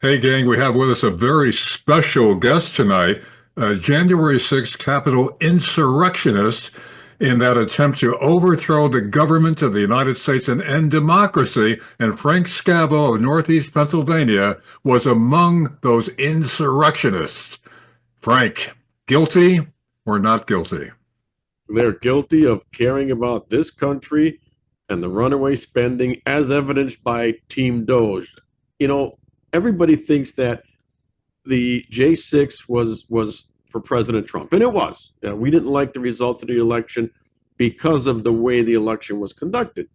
Hey, gang, we have with us a very special guest tonight, January 6th Capitol insurrectionist in that attempt to overthrow the government of the United States and end democracy. And Frank Scavo of Northeast Pennsylvania was among those insurrectionists. Frank, guilty or not guilty? They're guilty of caring about this country and the runaway spending as evidenced by Team Doge. You know, everybody thinks that the J6 was for President Trump, and it was. We didn't like the results of the election because of the way the election was conducted.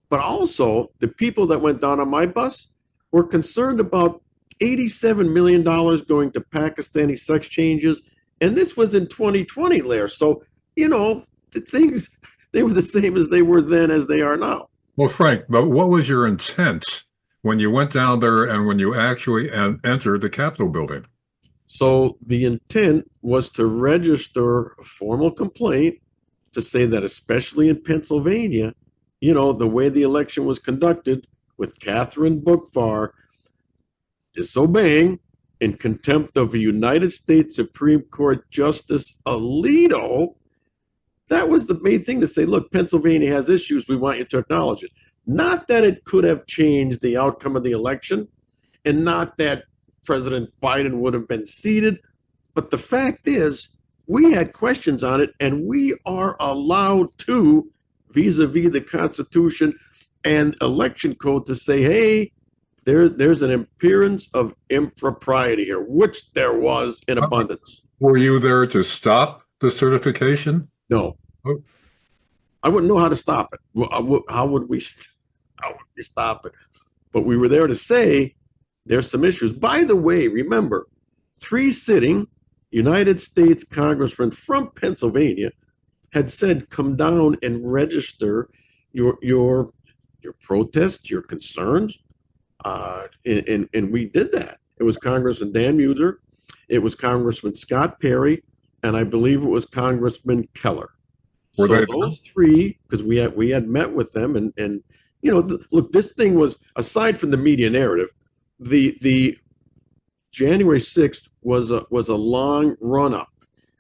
But also, the people that went down on my bus were concerned about $87 million going to Pakistani sex changes, and this was in 2020, Lair. So, the things, they were the same as they were then as they are now. Well, Frank, but what was your intent when you went down there and when you actually entered the Capitol building? So the intent was to register a formal complaint to say that, especially in Pennsylvania, the way the election was conducted with Catherine Bookvar disobeying in contempt of a United States Supreme Court Justice Alito. That was the main thing, to say, look, Pennsylvania has issues. We want you to acknowledge it. Not that it could have changed the outcome of the election, and not that President Biden would have been seated. But the fact is, we had questions on it, and we are allowed to, vis-a-vis the Constitution and election code, to say, hey, there's an appearance of impropriety here, which there was in abundance. Were you there to stop the certification? No. Oh. I wouldn't know how to stop it. How would we stop it? But we were there to say there's some issues. By the way, remember, 3 sitting United States congressmen from Pennsylvania had said, come down and register your protests, your concerns. And we did that. It was Congressman Dan Muser, it was Congressman Scott Perry, and I believe it was Congressman Keller. Were so they those 3, because we had met with them, and look, this thing was, aside from the media narrative, the January 6th was a long run up.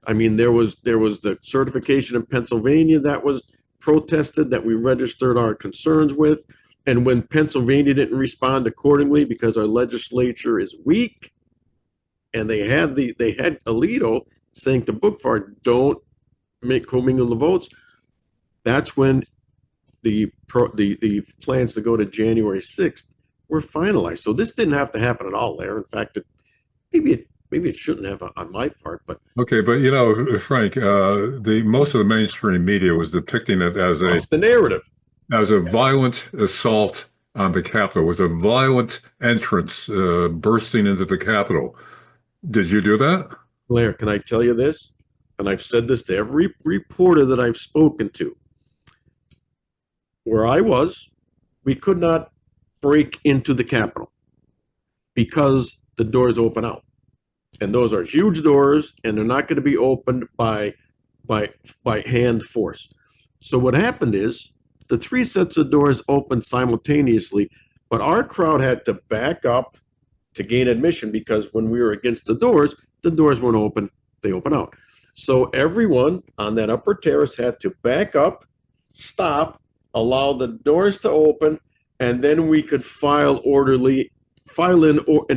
I mean, there was the certification in Pennsylvania that was protested, that we registered our concerns with, and when Pennsylvania didn't respond accordingly because our legislature is weak, and they had Alito saying to Bookvar, don't commingle the votes. That's when the plans to go to January 6th were finalized. So this didn't have to happen at all, there. In fact, maybe it shouldn't have on my part. But okay, but Frank, the most of the mainstream media was depicting it as the narrative, as a violent assault on the Capitol, was a violent entrance, bursting into the Capitol. Did you do that? Blair, can I tell you this? And I've said this to every reporter that I've spoken to. Where I was, we could not break into the Capitol because the doors open out. And those are huge doors, and they're not going to be opened by hand force. So what happened is, the 3 sets of doors opened simultaneously, but our crowd had to back up to gain admission, because when we were against the doors weren't open, they open out. So everyone on that upper terrace had to back up, stop, allow the doors to open, and then we could file in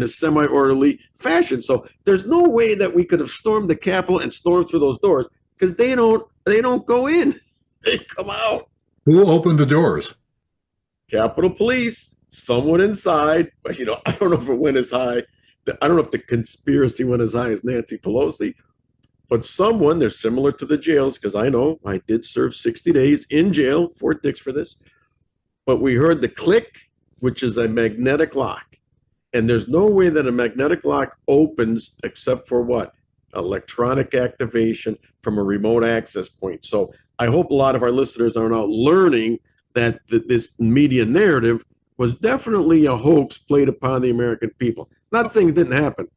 a semi-orderly fashion. So there's no way that we could have stormed the Capitol and stormed through those doors, because they don't go in. They come out. Who opened the doors? Capitol Police, someone inside, but I don't know if it went as high. I don't know if the conspiracy went as high as Nancy Pelosi, but someone, they're similar to the jails, because I know I did serve 60 days in jail, Fort Dix, for this. But we heard the click, which is a magnetic lock. And there's no way that a magnetic lock opens except for what? Electronic activation from a remote access point. So I hope a lot of our listeners are now learning that this media narrative was definitely a hoax played upon the American people. Not saying it didn't happen.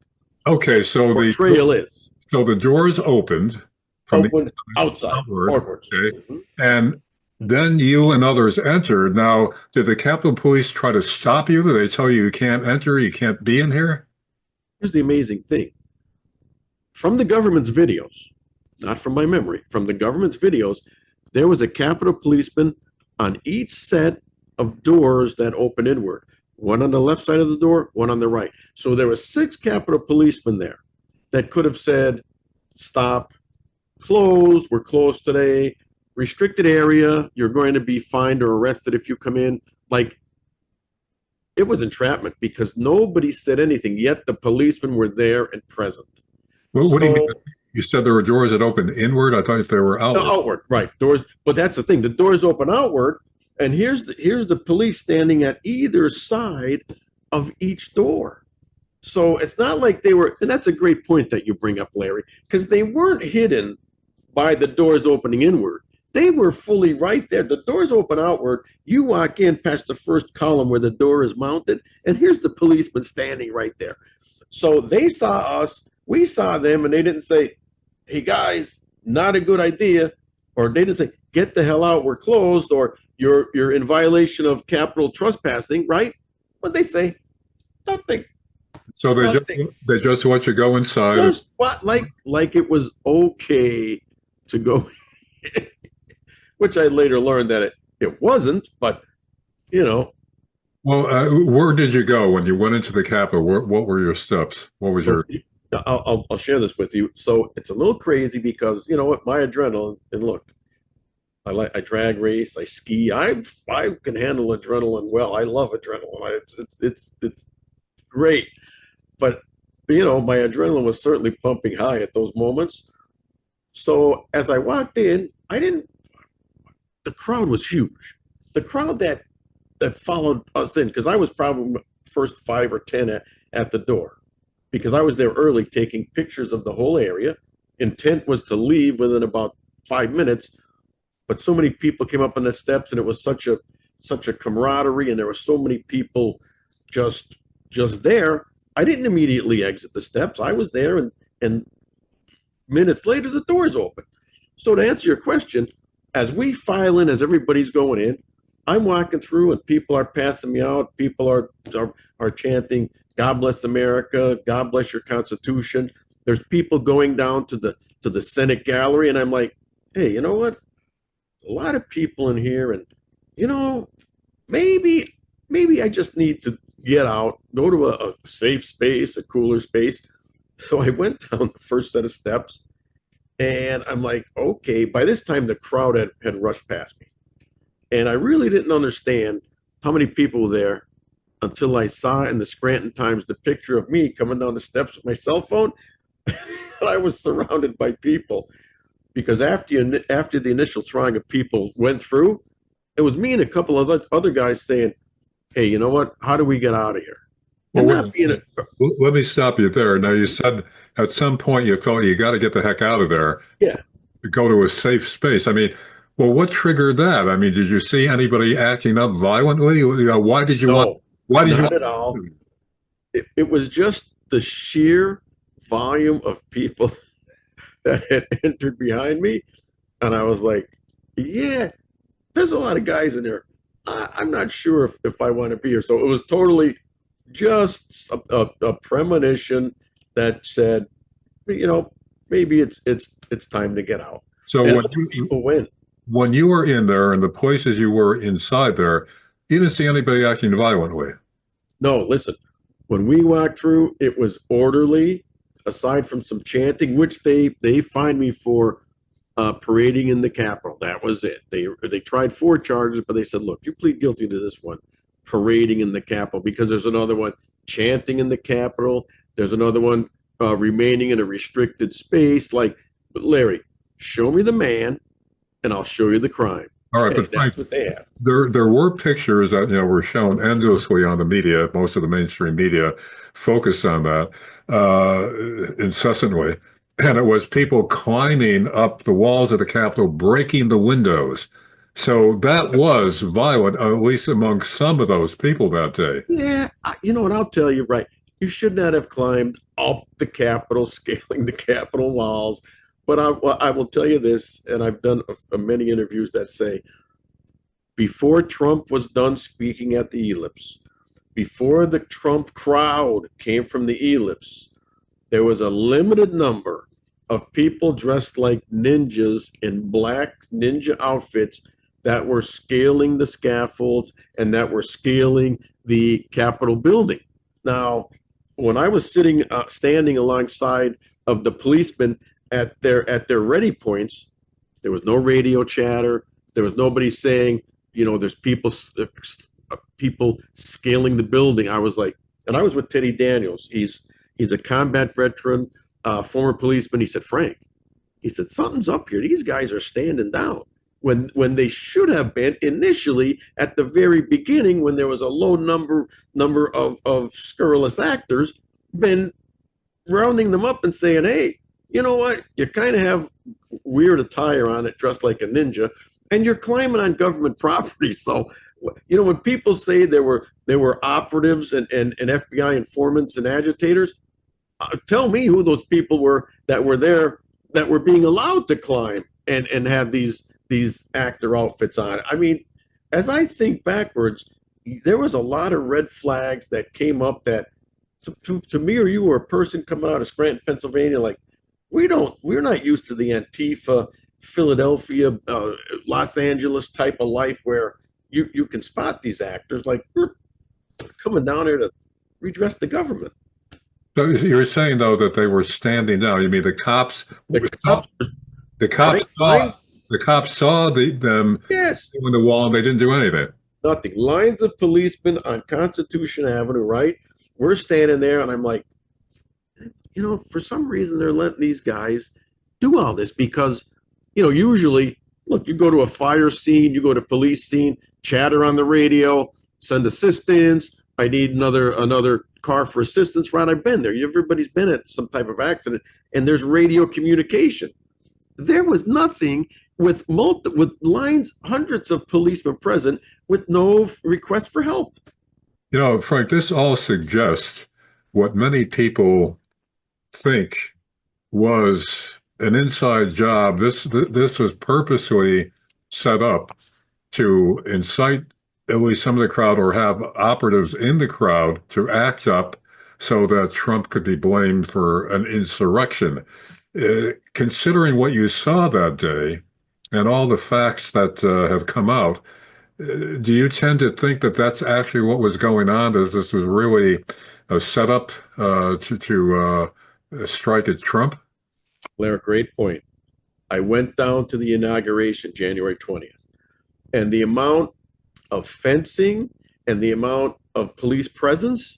Okay, so the portrayal is. So the doors opened from the outside, outwards. Okay. Mm-hmm. And then you and others entered. Now, did the Capitol Police try to stop you? Did they tell you you can't enter, you can't be in here? here's the amazing thing. From the government's videos, not from my memory, from the government's videos, there was a Capitol policeman on each set of doors that open inward. One on the left side of the door, one on the right. So there were 6 Capitol policemen there that could have said, stop, close, we're closed today, restricted area, you're going to be fined or arrested if you come in. Like, it was entrapment because nobody said anything, yet the policemen were there and present. What do you mean? You said there were doors that opened inward. I thought they were outward. Outward, right? Doors, but that's the thing. The doors open outward, and here's the police standing at either side of each door. So it's not like they were, and that's a great point that you bring up, Larry, because they weren't hidden by the doors opening inward. They were fully right there. The doors open outward. You walk in past the first column where the door is mounted, and here's the policeman standing right there. So they saw us, we saw them, and they didn't say, hey guys, not a good idea, or they didn't say, get the hell out, we're closed, or you're in violation of capital trespassing, right? But they say, nothing. So they just let you go inside. Just what, like it was okay to go, which I later learned that it wasn't, but you know. Well, where did you go when you went into the Capitol? What were your steps? What was your? I'll share this with you. So it's a little crazy because you know what, my adrenaline, and look, I drag race, I ski. I can handle adrenaline well. I love adrenaline. It's great. But you know, my adrenaline was certainly pumping high at those moments. So as I walked in, the crowd was huge. The crowd that followed us in, because I was probably first 5 or 10 at the door, because I was there early taking pictures of the whole area. Intent was to leave within about 5 minutes, but so many people came up on the steps, and it was such a camaraderie, and there were so many people just there. I didn't immediately exit the steps. I was there, and minutes later, the doors open. So to answer your question, as we file in, as everybody's going in, I'm walking through, and people are passing me out. People are chanting, "God bless America, God bless your Constitution." There's people going down to the Senate gallery, and I'm like, hey, you know what? A lot of people in here, and you know, maybe I just need to get out, go to a safe space, a cooler space. So I went down the first set of steps, and I'm like, okay, by this time the crowd had rushed past me. And I really didn't understand how many people were there until I saw in the Scranton Times the picture of me coming down the steps with my cell phone. And I was surrounded by people, because after the initial throng of people went through, it was me and a couple of other guys saying, hey, you know what? How do we get out of here? Well, let me stop you there. Now, you said at some point you felt you got to get the heck out of there. Yeah. Go to a safe space. I mean, well, what triggered that? I mean, did you see anybody acting up violently? You know, why did you want? Why did you? Not at all. It was just the sheer volume of people that had entered behind me, and I was like, yeah, there's a lot of guys in there. I'm not sure if I want to be here. So it was totally just a premonition that said, you know, maybe it's time to get out. So when people went, when you were in there and the places you were inside there, you didn't see anybody acting violently. No, listen, when we walked through, it was orderly, aside from some chanting, which they fined me for. Parading in the Capitol. That was it. They tried 4 charges, but they said, look, you plead guilty to this one, parading in the Capitol, because there's another one, chanting in the Capitol. There's another one, remaining in a restricted space. Like, Larry, show me the man, and I'll show you the crime. All right, but that's what they had. There were pictures that were shown endlessly on the media. Most of the mainstream media focused on that incessantly. And it was people climbing up the walls of the Capitol, breaking the windows. So that was violent, at least among some of those people that day. Yeah, you know what, I'll tell you, right, you should not have climbed up the Capitol, scaling the Capitol walls. But I will tell you this, and I've done many interviews that say, before Trump was done speaking at the ellipse, before the Trump crowd came from the ellipse, there was a limited number of people dressed like ninjas in black ninja outfits that were scaling the scaffolds and that were scaling the Capitol building. Now, when I was standing alongside of the policemen at their ready points, there was no radio chatter. There was nobody saying, there's people scaling the building. I was like, and I was with Teddy Daniels. He's a combat veteran, former policeman. He said, Frank, he said, something's up here. These guys are standing down when they should have been initially at the very beginning, when there was a low number of scurrilous actors, been rounding them up and saying, hey, you know what? You kind of have weird attire on it, dressed like a ninja, and you're climbing on government property. So, when people say there were operatives and FBI informants and agitators, tell me who those people were that were there, that were being allowed to climb and have these actor outfits on. I mean, as I think backwards, there was a lot of red flags that came up that to me or you or a person coming out of Scranton, Pennsylvania, like, we're not used to the Antifa, Philadelphia, Los Angeles type of life where you can spot these actors. Like, we're coming down here to redress the government. So you're saying, though, that they were standing down. You mean the cops? The cops saw them yes. in the wall, and they didn't do anything. Nothing. Lines of policemen on Constitution Avenue, right? We're standing there, and I'm like, for some reason they're letting these guys do all this because, usually, look, you go to a fire scene, you go to police scene, chatter on the radio, send assistance. I need another car for assistance. Right, I've been there. Everybody's been at some type of accident, and there's radio communication. There was nothing with lines, hundreds of policemen present with no request for help. Frank, this all suggests what many people think was an inside job. This was purposely set up to incite at least some of the crowd, or have operatives in the crowd to act up so that Trump could be blamed for an insurrection. Considering what you saw that day and all the facts that have come out, do you tend to think that that's actually what was going on? That this was really a setup to strike at Trump? Blair, great point. I went down to the inauguration January 20th, and the amount of fencing and the amount of police presence,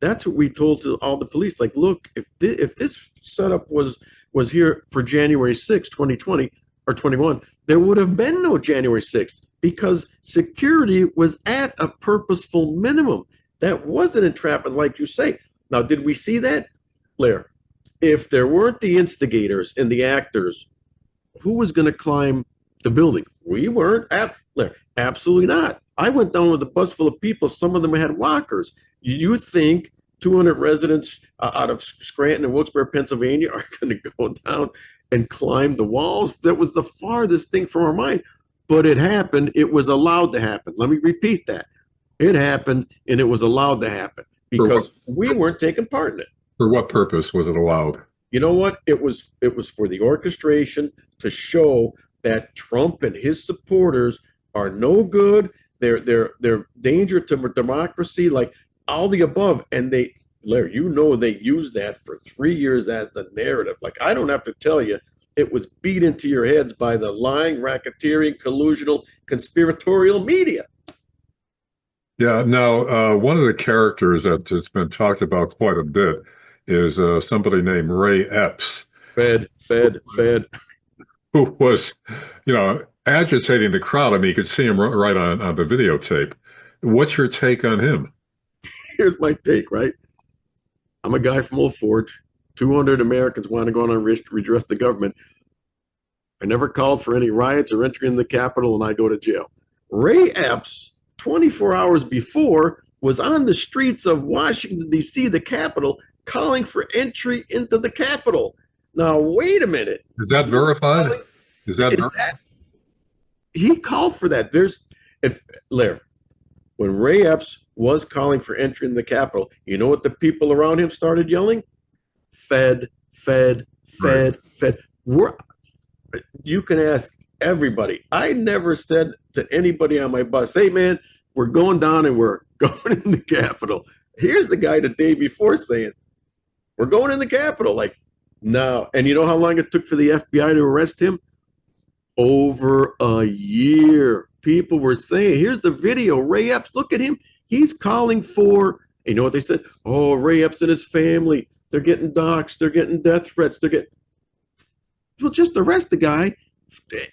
that's what we told to all the police. Like, look, if this setup was here for January 6, 2020 or 21, there would have been no January 6th because security was at a purposeful minimum. That wasn't entrapment, like you say. Now, did we see that, Blair? If there weren't the instigators and the actors, who was going to climb the building? We weren't. Blair, absolutely not. I went down with a bus full of people. Some of them had walkers. You think 200 residents out of Scranton and Wilkes-Barre, Pennsylvania are going to go down and climb the walls? That was the farthest thing from our mind. But it happened. It was allowed to happen. Let me repeat that. It happened, and it was allowed to happen because we weren't taking part in it. For what purpose was it allowed? You know what? It was for the orchestration to show that Trump and his supporters are no good. They're danger to democracy, like all the above. And Larry, they used that for 3 years as the narrative. Like, I don't have to tell you, it was beat into your heads by the lying, racketeering, collusional, conspiratorial media. Yeah. Now, one of the characters that's been talked about quite a bit is somebody named Ray Epps. Fed. Who was, agitating the crowd. I mean, you could see him right on the videotape. What's your take on him? Here's my take, right? I'm a guy from Old Forge. 200 Americans want to go on a risk to redress the government. I never called for any riots or entry in the Capitol, and I go to jail. Ray Epps, 24 hours before, was on the streets of Washington, D.C., the Capitol, calling for entry into the Capitol. Now, wait a minute. Is that verified? He called for that. Larry, when Ray Epps was calling for entry in the Capitol, you know what the people around him started yelling? fed, fed, Right. fed, fed. You can ask everybody. I never said to anybody on my bus, hey man, we're going down and we're going in the Capitol. Here's the guy the day before saying, we're going in the Capitol. Like, no. And you know how long it took for the FBI to arrest him? Over a year. People were saying, here's the video. Ray Epps, look at him. He's calling for, you know what they said? Oh, Ray Epps and his family, they're getting doxxed, they're getting death threats, well, just arrest the guy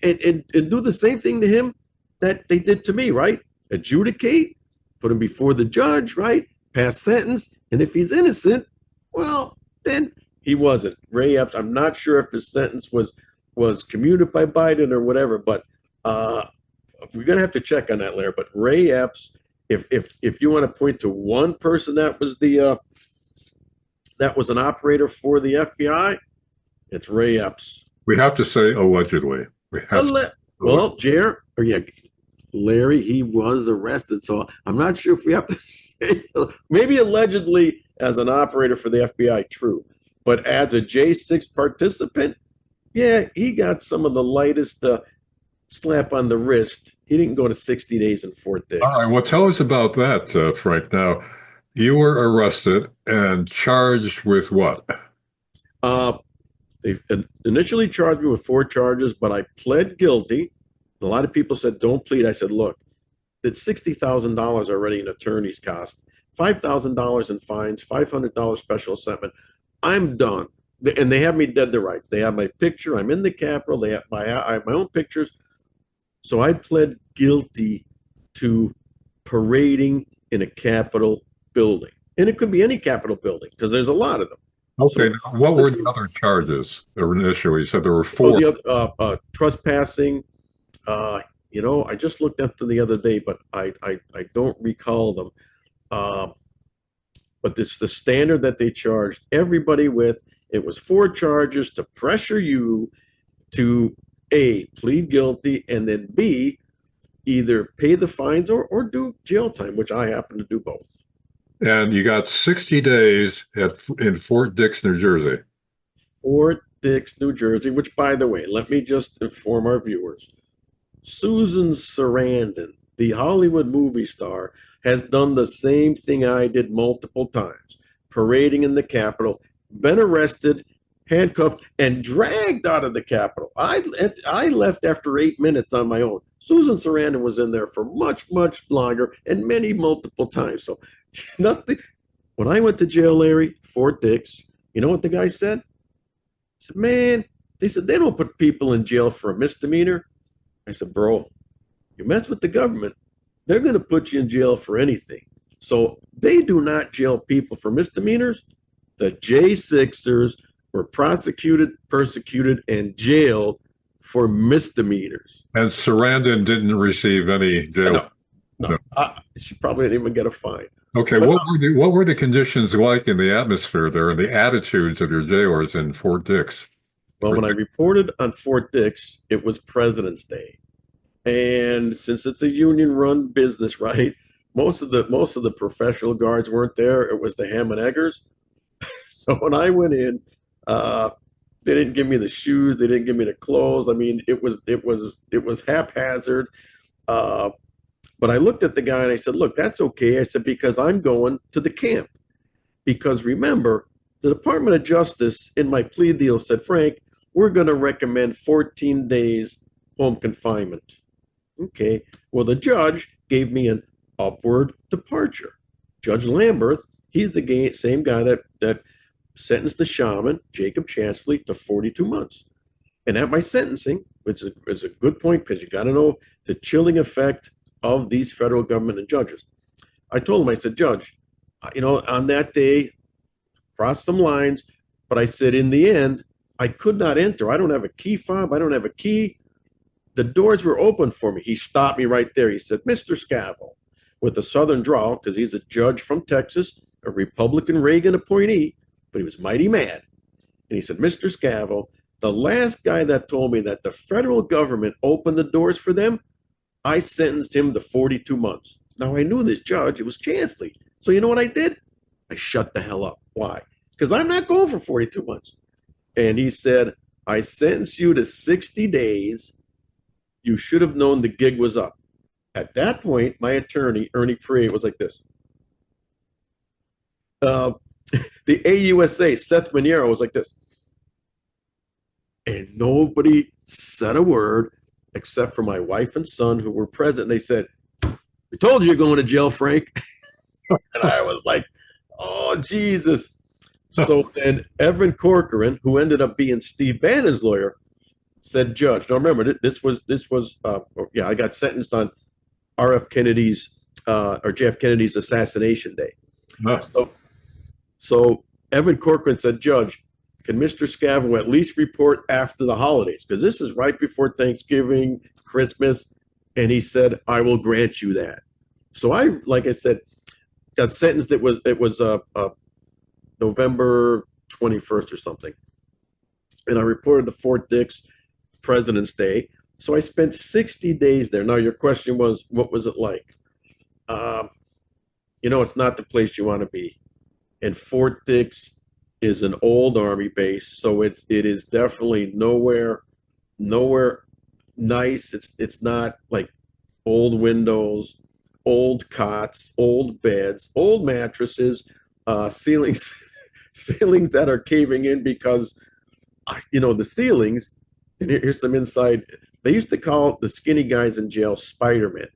and do the same thing to him that they did to me, right? Adjudicate, put him before the judge, right? Pass sentence. And if he's innocent, well, then he wasn't. Ray Epps, I'm not sure if his sentence was commuted by Biden or whatever, but we're going to have to check on that later. But Ray Epps, if you want to point to one person that was that was an operator for the FBI, it's Ray Epps. We have to say allegedly. Well, Larry, he was arrested. So I'm not sure if we have to say, maybe allegedly as an operator for the FBI, true. But as a J6 participant, yeah, he got some of the lightest slap on the wrist. He didn't go to 60 days in Fort Dix. All right. Well, tell us about that, Frank. Now, you were arrested and charged with what? They initially charged me with 4 charges, but I pled guilty. A lot of people said, don't plead. I said, look, it's $60,000 already in attorney's cost, $5,000 in fines, $500 special assessment. I'm done. And they have me dead to rights. They have my picture. I'm in the Capitol. I have my own pictures. So I pled guilty to parading in a Capitol building. And it could be any Capitol building because there's a lot of them. Okay, now, what were the other charges initially? You said there were 4. Trespassing. You know, I just looked up to the other day, but I don't recall them. But it's the standard that they charged everybody with. It was 4 charges to pressure you to A, plead guilty, and then B, either pay the fines or do jail time, which I happen to do both. And you got 60 days in Fort Dix, New Jersey. Fort Dix, New Jersey, which, by the way, let me just inform our viewers. Susan Sarandon, the Hollywood movie star, has done the same thing I did multiple times, parading in the Capitol, been arrested, handcuffed, and dragged out of the Capitol. I left after 8 minutes on my own. Susan Sarandon was in there for much, much longer and multiple times. So nothing. When I went to jail, Larry, Fort Dix, you know what the guy said? He said, man, they said they don't put people in jail for a misdemeanor. I said, bro, you mess with the government, they're going to put you in jail for anything. So they do not jail people for misdemeanors. The J6ers were prosecuted, persecuted, and jailed for misdemeanors. And Sarandon didn't receive any jail. No. She probably didn't even get a fine. Okay, but what were the conditions like in the atmosphere there and the attitudes of your jailers in Fort Dix? Well, when I reported on Fort Dix, it was President's Day. And since it's a union-run business, right, most of the professional guards weren't there. It was the ham and eggers. So when I went in, they didn't give me the shoes, they didn't give me the clothes. I mean, it was haphazard. But I looked at the guy and I said, look, that's okay. I said, because I'm going to the camp. Because remember, the Department of Justice in my plea deal said, Frank, we're going to recommend 14 days home confinement. Okay. Well, the judge gave me an upward departure. Judge Lamberth, he's the same guy that sentenced the shaman, Jacob Chansley, to 42 months. And at my sentencing, which is a good point because you got to know the chilling effect of these federal government and judges. I told him, I said, Judge, you know, on that day, crossed some lines, but I said, in the end, I could not enter. I don't have a key fob. I don't have a key. The doors were open for me. He stopped me right there. He said, Mr. Scavo, with a Southern drawl, because he's a judge from Texas, a Republican Reagan appointee, but he was mighty mad. And he said, Mr. Scavo, the last guy that told me that the federal government opened the doors for them, I sentenced him to 42 months. Now, I knew this judge. It was Chansley. So you know what I did? I shut the hell up. Why? because I'm not going for 42 months. And he said, I sentenced you to 60 days. You should have known the gig was up. At that point, my attorney, Ernie Prey, was like this. The AUSA, Seth Manero, was like this. And nobody said a word except for my wife and son who were present. They said, we told you you're going to jail, Frank. And I was like, oh, Jesus. So then Evan Corcoran, who ended up being Steve Bannon's lawyer, said, Judge, now remember, I got sentenced on RF Kennedy's or JF Kennedy's assassination day. So Evan Corcoran said, Judge, can Mr. Scavo at least report after the holidays? Because this is right before Thanksgiving, Christmas. And he said, I will grant you that. So I, like I said, got sentenced. It was November 21st or something. And I reported to Fort Dix President's Day. So I spent 60 days there. Now, your question was, what was it like? It's not the place you want to be. And Fort Dix is an old Army base, so it is definitely nowhere nice. It's not like old windows, old cots, old beds, old mattresses, ceilings that are caving in because the ceilings. And here's some inside. They used to call the skinny guys in jail Spider-Man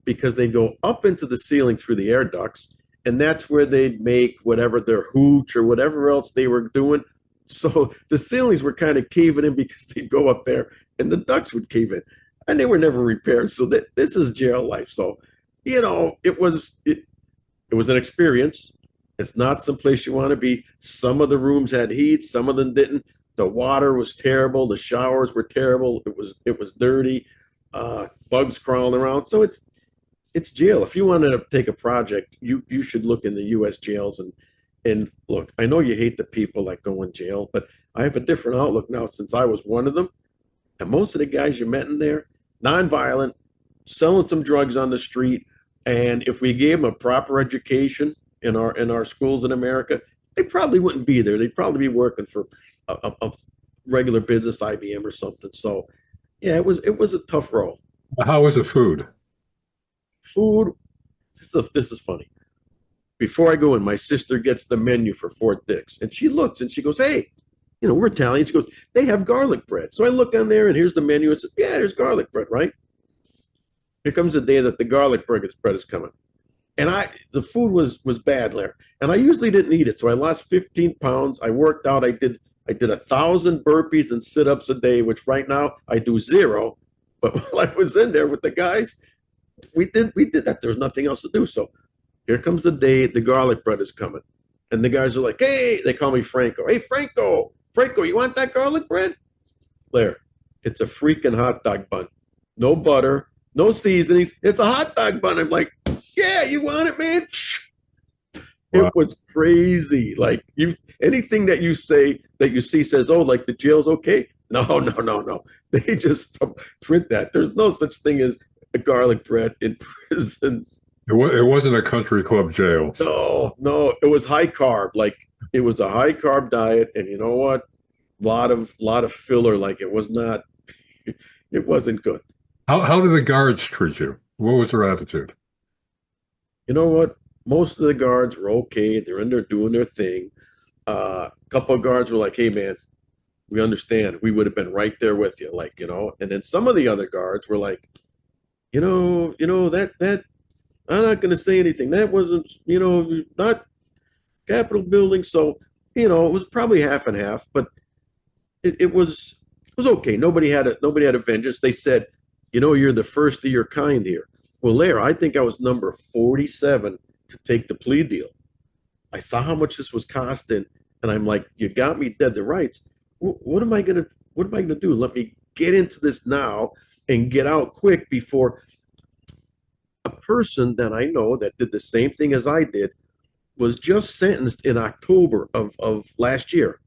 because they go up into the ceiling through the air ducts. And that's where they'd make whatever their hooch or whatever else they were doing. So the ceilings were kind of caving in because they'd go up there and the ducts would cave in. And they were never repaired. So this is jail life. So, it was an experience. It's not someplace you want to be. Some of the rooms had heat. Some of them didn't. The water was terrible. The showers were terrible. It was dirty. Bugs crawling around. So it's jail. If you want to take a project, you should look in the U.S. jails and look. I know you hate the people that go in jail, but I have a different outlook now since I was one of them. And most of the guys you met in there, nonviolent, selling some drugs on the street. And if we gave them a proper education in our schools in America, they probably wouldn't be there. They'd probably be working for a regular business, IBM or something. So, yeah, it was a tough role. How was the food? Food, this is funny. Before I go in, my sister gets the menu for Fort Dix, and she looks and she goes, hey, we're Italian. She goes, they have garlic bread. So I look on there and here's the menu. It says, yeah, there's garlic bread, right? Here comes the day that the garlic bread is coming. And the food was bad there. And I usually didn't eat it. So I lost 15 pounds. I worked out. I did 1,000 burpees and sit-ups a day, which right now I do 0. But while I was in there with the guys, we did that. There was nothing else to do. So here comes the day the garlic bread is coming. And the guys are like, hey, they call me Franco. Hey, Franco, you want that garlic bread? There, it's a freaking hot dog bun. No butter, no seasonings. It's a hot dog bun. I'm like, yeah, you want it, man? Wow. It was crazy. Like anything that you see says, oh, like the jail's okay. No. They just print that. There's no such thing as a garlic bread in prison. It wasn't a country club jail. No, it was high carb. Like it was a high carb diet, and you know what? Lot of filler. Like it wasn't good. How did the guards treat you? What was their attitude? You know what? Most of the guards were okay. They're in there doing their thing. A couple of guards were like, hey, man, we understand. We would have been right there with you. Like, and then some of the other guards were like, that I'm not going to say anything. That wasn't, not Capitol building. So, it was probably half and half, but it was okay. Nobody had a vengeance. They said, you're the first of your kind here. Well, there, I think I was number 47 to take the plea deal. I saw how much this was costing, and I'm like, you got me dead to rights. What am I gonna do? Let me get into this now and get out quick before a person that I know that did the same thing as I did was just sentenced in October of last year.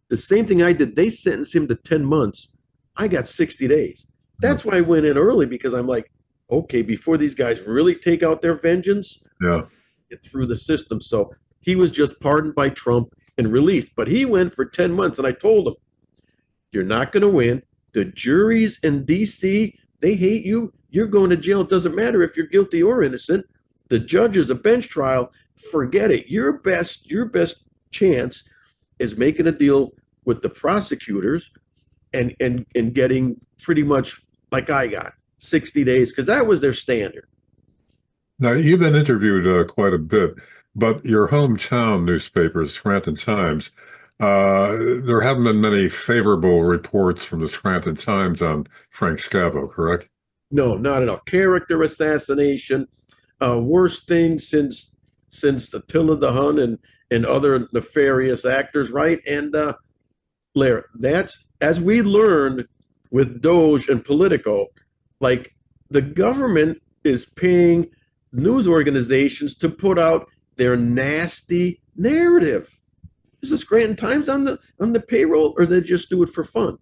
The same thing I did, they sentenced him to 10 months. I got 60 days. That's why I went in early, because I'm like, okay, before these guys really take out their vengeance, get through the system. So he was just pardoned by Trump. and released. But he went for 10 months, and I told him, you're not going to win. The juries in D.C., they hate you. You're going to jail. It doesn't matter if you're guilty or innocent. The judges, a bench trial, forget it. Your best chance is making a deal with the prosecutors and getting pretty much like I got 60 days, because that was their standard. Now, you've been interviewed quite a bit, but your hometown newspaper, Scranton Times, there haven't been many favorable reports from the Scranton Times on Frank Scavo, correct? No, not at all. Character assassination, worst thing since Attila the Hun and other nefarious actors, right? And Larry, that's as we learned with Doge and Politico, like the government is paying news organizations to put out their nasty narrative. Is the Scranton Times on the payroll, or they just do it for fun?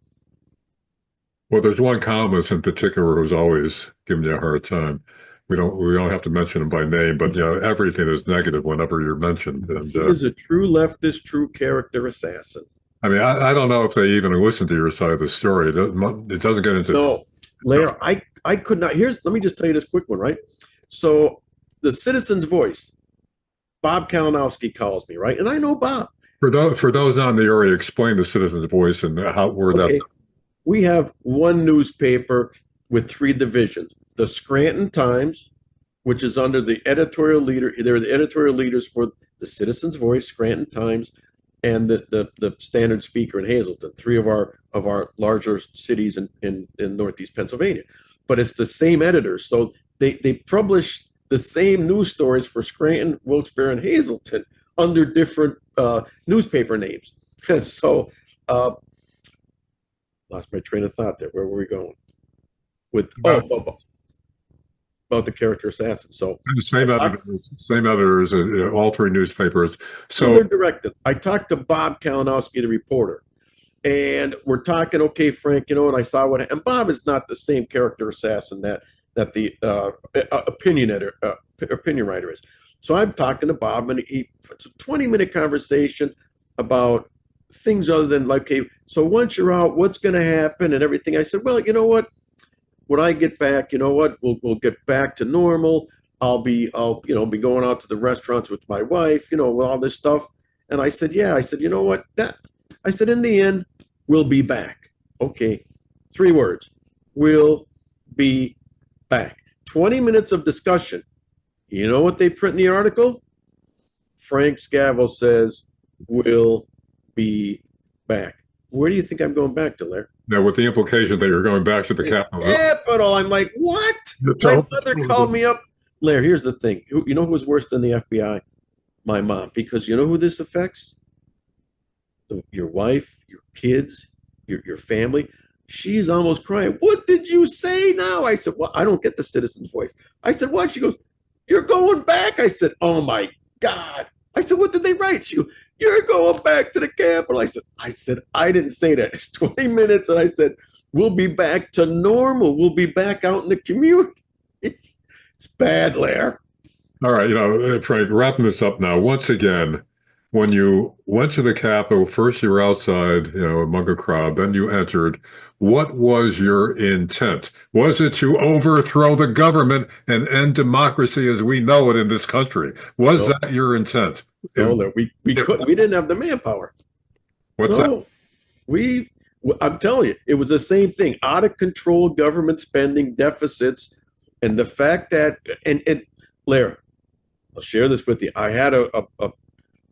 Well, there's one columnist in particular who's always giving you a hard time. We don't have to mention him by name, but everything is negative whenever you're mentioned. And he is a true leftist, true character assassin. I mean, I don't know if they even listen to your side of the story. It doesn't get into. No, Larry, I could not. Let me just tell you this quick one, right? So the Citizen's Voice, Bob Kalinowski calls me, right? And I know Bob. For those not in the area, explain the Citizen's Voice and where that. We have one newspaper with 3 divisions. The Scranton Times, which is under the editorial leader. They're the editorial leaders for the Citizen's Voice, Scranton Times, and the Standard Speaker in Hazleton, 3 of our larger cities in Northeast Pennsylvania. But it's the same editors. So they publish the same news stories for Scranton, Wilkes-Barre, and Hazleton under different newspaper names. So lost my train of thought there. Where were we going? With about the character assassin. So same editors, all 3 newspapers. So they're directed. I talked to Bob Kalinowski, the reporter, and we're talking. Okay, Frank, and I saw what. And Bob is not the same character assassin that the opinion writer is. So I'm talking to Bob, and it's a 20-minute conversation about things other than like, okay, so once you're out, what's going to happen and everything. I said, well, you know what? When I get back, you know what? We'll get back to normal. I'll be going out to the restaurants with my wife, with all this stuff. And I said, yeah. I said, you know what? I said, in the end, we'll be back. Okay, 3 words. We'll be back. 20 minutes of discussion. You know what they print in the article? Frank Scavo says, we'll be back. Where do you think I'm going back to, Larry? Now, with the implication that you're going back to the Capitol. Capital. I'm like, what? My mother called me up. Larry, here's the thing. You know who's worse than the FBI? My mom. Because you know who this affects? Your wife, your kids, your family. She's almost crying. What did you say now? I said, well, I don't get the Citizen's Voice. I said, what? She goes, you're going back. I said, oh my God. I said, what did they write? She goes, you're going back to the Capitol. I said, I didn't say that. It's 20 minutes. And I said, we'll be back to normal. We'll be back out in the community. It's bad, Larry. All right. Frank, wrapping this up now. Once again, when you went to the Capitol, first you were outside, among a crowd, then you entered. What was your intent? Was it to overthrow the government and end democracy as we know it in this country? Was that your intent? No, we couldn't. We didn't have the manpower. What's that? I'm telling you, it was the same thing. Out of control government spending, deficits, and the fact that and Larry, I'll share this with you. I had a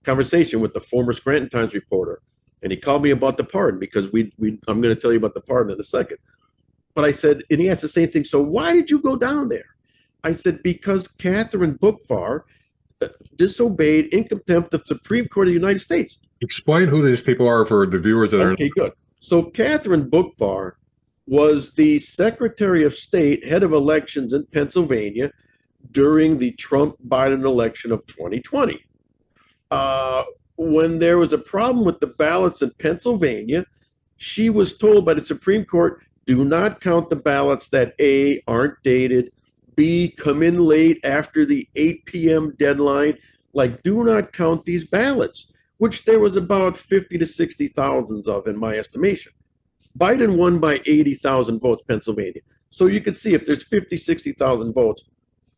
conversation with the former Scranton Times reporter, and he called me about the pardon because I'm going to tell you about the pardon in a second. But I said, and he asked the same thing. So why did you go down there? I said, because Catherine Bookvar disobeyed in contempt of the Supreme Court of the United States. Explain who these people are for the viewers that are. Okay, good. So Catherine Bookvar was the Secretary of State, head of elections in Pennsylvania during the Trump-Biden election of 2020. When there was a problem with the ballots in Pennsylvania, she was told by the Supreme Court, do not count the ballots that A, aren't dated, B, come in late after the 8 p.m. deadline. Like, do not count these ballots. which there was about 50 to 60,000 of in my estimation. Biden won by 80,000 votes, Pennsylvania. So you can see if there's 50, 60,000 votes,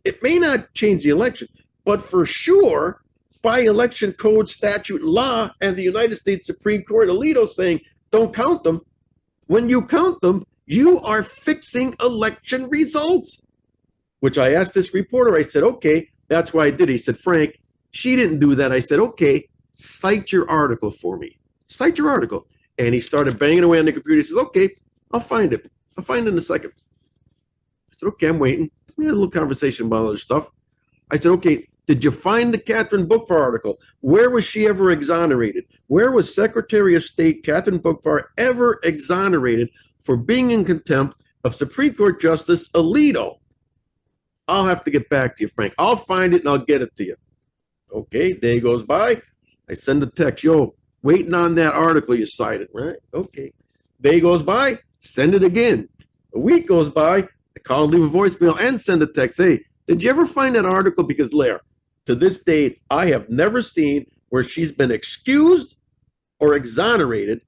it may not change the election, but for sure, by election code, statute, and law, and the United States Supreme Court, Alito saying, don't count them. When you count them, you are fixing election results. Which I asked this reporter, I said, okay, that's why I did. He said, Frank, she didn't do that. I said, okay, cite your article for me. Cite your article. And he started banging away on the computer. He says, okay, I'll find it. I'll find it in a second. I said, okay, I'm waiting. We had a little conversation about other stuff. I said, okay, did you find the Catherine Bookvar article? Where was she ever exonerated? Where was Secretary of State Catherine Bookvar ever exonerated for being in contempt of Supreme Court Justice Alito? I'll have to get back to you, Frank. I'll find it and I'll get it to you. Okay, day goes by. I send a text, yo, waiting on that article you cited, right? Okay. Day goes by, send it again. A week goes by, I call and leave a voicemail and send a text. Hey, did you ever find that article? Because Lair, to this date, I have never seen where she's been excused or exonerated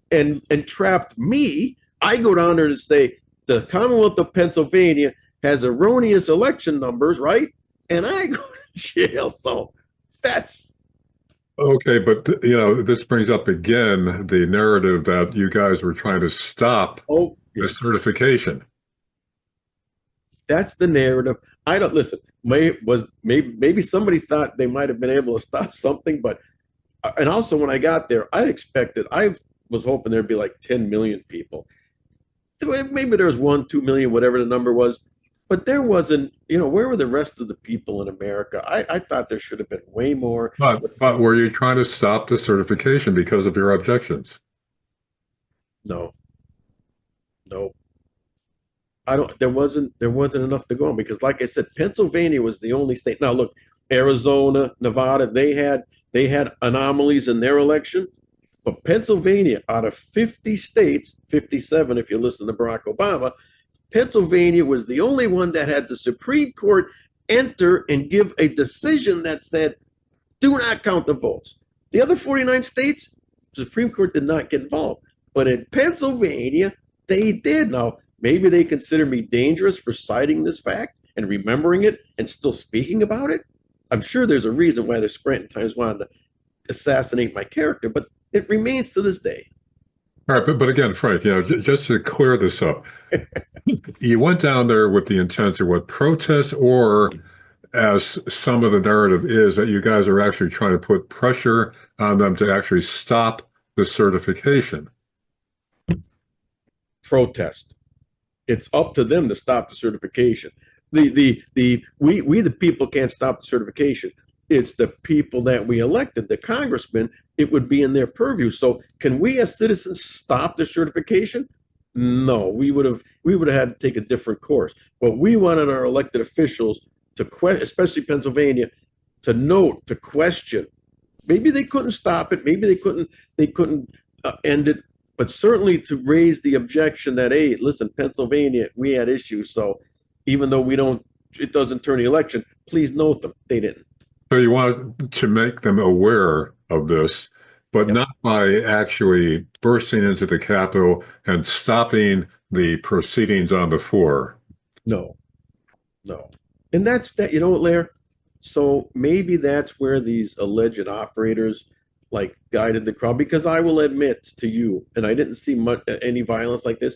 and trapped me. I go down there to say the Commonwealth of Pennsylvania has erroneous election numbers, right? And I go to jail. So that's Okay, but this brings up again the narrative that you guys were trying to stop the certification. That's the narrative. I don't listen. Maybe somebody thought they might have been able to stop something, but and also when I got there, I was hoping there'd be like 10 million people. Maybe there was 1, 2 million, whatever the number was, but there wasn't. Where were the rest of the people in America? I thought there should have been way more. But were you trying to stop the certification because of your objections? No. There wasn't enough to go on because, like I said, Pennsylvania was the only state. Now look, Arizona, Nevada, they had anomalies in their election, but Pennsylvania, out of 50 states, 57 if you listen to Barack Obama, Pennsylvania was the only one that had the Supreme Court enter and give a decision that said, do not count the votes. The other 49 states, the Supreme Court did not get involved, but in Pennsylvania, they did. Now, maybe they consider me dangerous for citing this fact and remembering it and still speaking about it. I'm sure there's a reason why the Scranton Times wanted to assassinate my character, but it remains to this day. All right, but again, Frank, just to clear this up, you went down there with the intent to protest, or as some of the narrative is, that you guys are actually trying to put pressure on them to actually stop the certification. Protest. It's up to them to stop the certification. We the people can't stop the certification. It's the people that we elected, the congressmen. It would be in their purview. So can we as citizens stop the certification? No, we would have had to take a different course. But we wanted our elected officials to especially Pennsylvania, to question. Maybe they couldn't stop it. Maybe they couldn't end it. But certainly to raise the objection that, hey, listen, Pennsylvania, we had issues. So even though it doesn't turn the election, please note them. They didn't. So you wanted to make them aware of this, but not by actually bursting into the Capitol and stopping the proceedings on the floor. No. And that's that, Lair? So maybe that's where these alleged operators guided the crowd, because I will admit to you, and I didn't see any violence like this,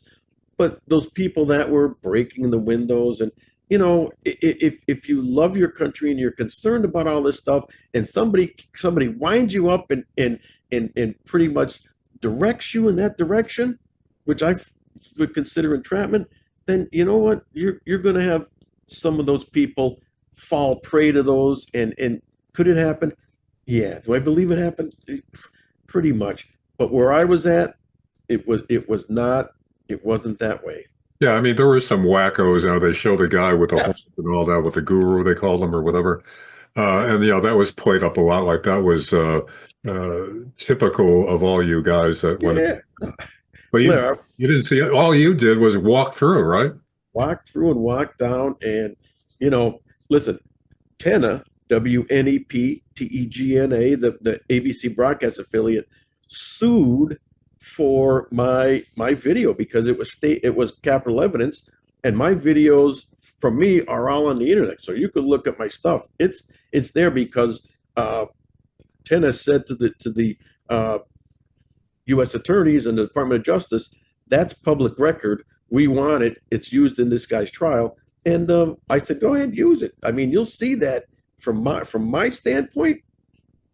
but those people that were breaking the windows and, if you love your country and you're concerned about all this stuff, and somebody winds you up and pretty much directs you in that direction, which I would consider entrapment, then you know what? You're going to have some of those people fall prey to those. And could it happen? Yeah. Do I believe it happened? Pretty much. But where I was at, it wasn't that way. Yeah, I mean, there were some wackos. They showed a guy with a horse and all that, with the guru, they called him, or whatever. And that was played up a lot. Like that was typical of all you guys that went. Yeah. But you didn't see it. All you did was walk through, right? Walk through and walk down. And, listen, Kenna, WNEP, TEGNA, the ABC broadcast affiliate, sued for my video because it was capital evidence, and my videos from me are all on the internet, so you could look at my stuff. It's there because Tennis said to the U.S. attorneys and the Department of Justice, that's public record. We want it. It's used in this guy's trial. And I said, go ahead, use it. I mean, you'll see that from my standpoint,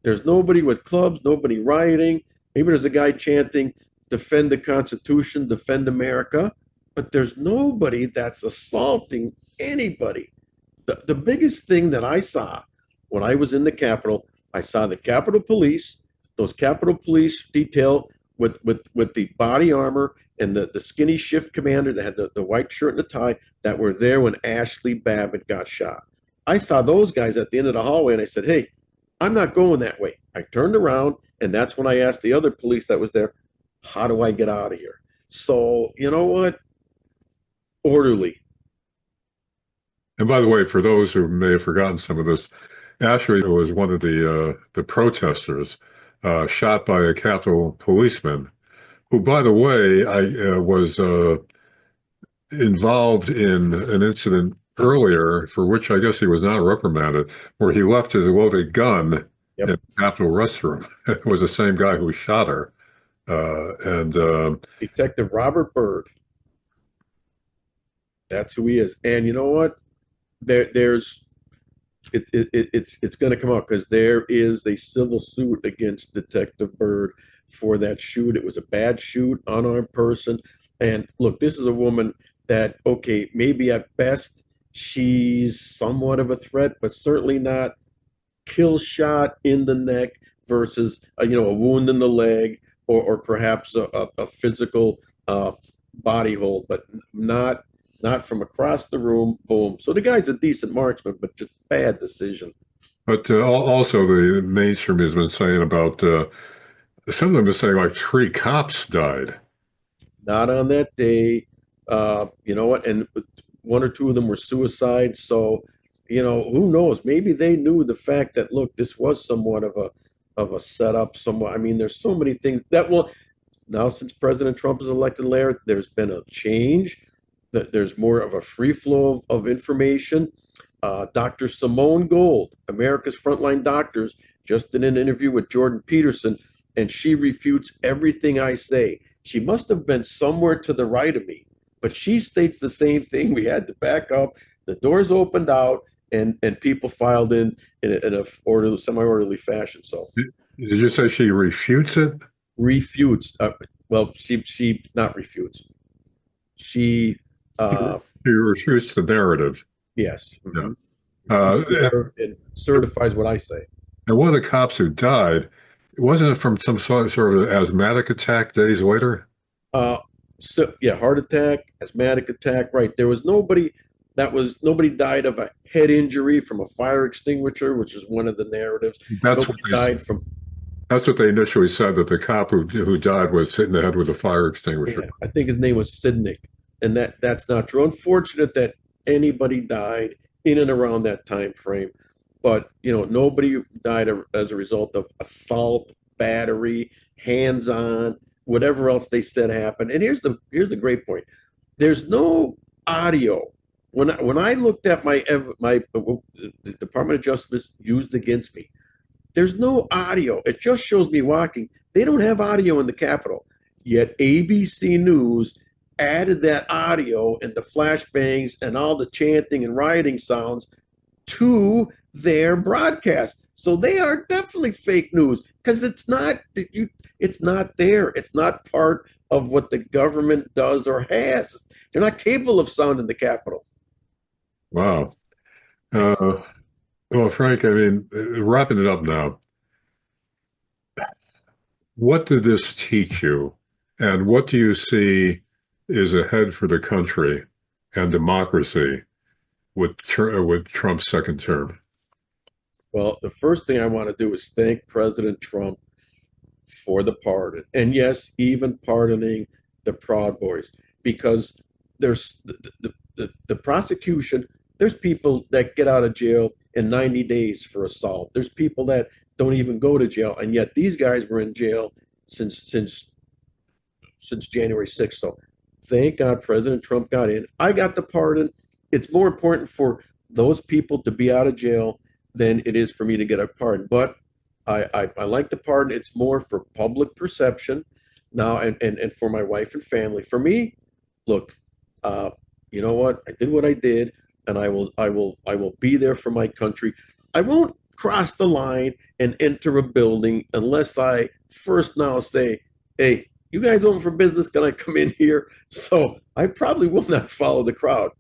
there's nobody with clubs, nobody rioting. Maybe there's a guy chanting, defend the Constitution, defend America, but there's nobody that's assaulting anybody. The biggest thing that I saw when I was in the Capitol, I saw the Capitol Police, those Capitol Police detail with the body armor and the skinny shift commander that had the white shirt and the tie that were there when Ashley Babbitt got shot. I saw those guys at the end of the hallway, and I said, hey, I'm not going that way. I turned around, and that's when I asked the other police that was there, how do I get out of here? So, you know what? Orderly. And by the way, for those who may have forgotten some of this, Ashley was one of the protesters shot by a Capitol policeman, who, by the way, I was involved in an incident earlier for which I guess he was not reprimanded, where he left his loaded gun in the Capitol restroom. It was the same guy who shot her. Detective Robert Byrd. That's who he is. And you know what? It's going to come out because there is a civil suit against Detective Byrd for that shoot. It was a bad shoot, unarmed person. And look, this is a woman that, okay, maybe at best she's somewhat of a threat, but certainly not kill shot in the neck versus a wound in the leg or perhaps a physical body hold, but not from across the room. Boom. So the guy's a decent marksman, but just bad decision. But also the mainstream has been saying about some of them are saying like 3 cops died. Not on that day. You know what? And 1 or 2 of them were suicides. So, who knows? Maybe they knew the fact that, look, this was somewhat of a setup. Somewhat. I mean, there's so many things that will now, since President Trump is elected, Larry, there's been a change. That there's more of a free flow of information. Dr. Simone Gold, America's Frontline Doctors, just did an interview with Jordan Peterson, and she refutes everything I say. She must have been somewhere to the right of me, but she states the same thing. We had to back up. The doors opened out, and people filed in a orderly, semi-orderly fashion. So, did you say she refutes it? Refutes. Well, she not refutes. She refutes the narrative. Yes. Yeah. It certifies what I say. And one of the cops who died, wasn't it from some sort of asthmatic attack days later? Heart attack, asthmatic attack. Right. There was nobody died of a head injury from a fire extinguisher, which is one of the narratives. That's what they initially said, that the cop who died was hit in the head with a fire extinguisher. Yeah, I think his name was Sidnick, and that's not true. Unfortunate that anybody died in and around that time frame, but nobody died as a result of assault, battery, hands-on, whatever else they said happened. And here's the great point: there's no audio. When I looked at the Department of Justice used against me, there's no audio. It just shows me walking. They don't have audio in the Capitol. Yet ABC News added that audio and the flashbangs and all the chanting and rioting sounds to their broadcast. So they are definitely fake news because it's not there. It's not part of what the government does or has. They're not capable of sound in the Capitol. Wow. Well, Frank, I mean, wrapping it up now, what did this teach you? And what do you see is ahead for the country and democracy with Trump's second term? Well, the first thing I want to do is thank President Trump for the pardon. And yes, even pardoning the Proud Boys, because there's the prosecution, there's people that get out of jail in 90 days for assault. There's people that don't even go to jail, and yet these guys were in jail since January 6th. So thank God President Trump got in. I got the pardon. It's more important for those people to be out of jail than it is for me to get a pardon. But I like the pardon. It's more for public perception now, and for my wife and family. For me, look, you know what? I did what I did, and I will be there for my country. I won't cross the line and enter a building unless I first now say, hey, you guys open for business, can I come in here? So I probably will not follow the crowd,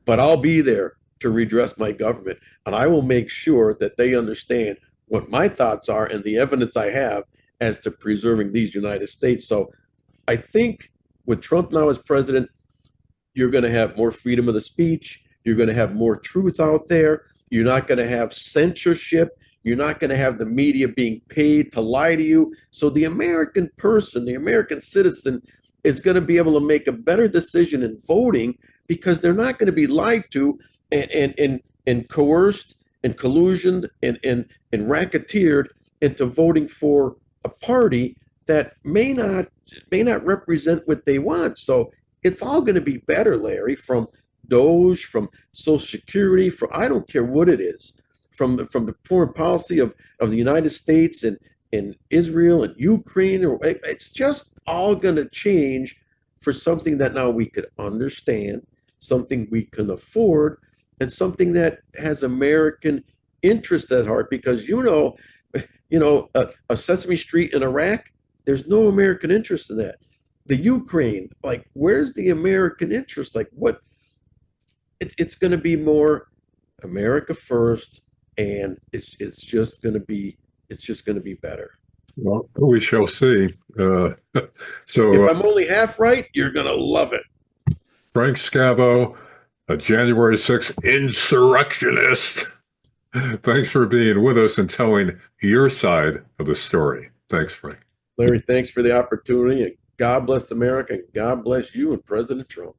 but I'll be there to redress my government. And I will make sure that they understand what my thoughts are and the evidence I have as to preserving these United States. So I think with Trump now as president, you're going to have more freedom of the speech. You're going to have more truth out there. You're not going to have censorship. You're not going to have the media being paid to lie to you. So the American person, the American citizen, is going to be able to make a better decision in voting because they're not going to be lied to and coerced and collusioned and racketeered into voting for a party that may not represent what they want. So it's all going to be better, Larry, from Doge, from Social Security, from I don't care what it is, from the foreign policy of the United States and in Israel and Ukraine, or it's just all going to change for something that now we could understand, something we can afford, and something that has American interest at heart. Because a Sesame Street in Iraq, there's no American interest in that. The Ukraine, like, where's the American interest? Like, what? It's going to be more America first, and it's just going to be better. Well, we shall see. So if I'm only half right, you're going to love it. Frank Scavo, a January 6th insurrectionist. Thanks for being with us and telling your side of the story. Thanks, Frank. Larry, thanks for the opportunity. And God bless America. And God bless you and President Trump.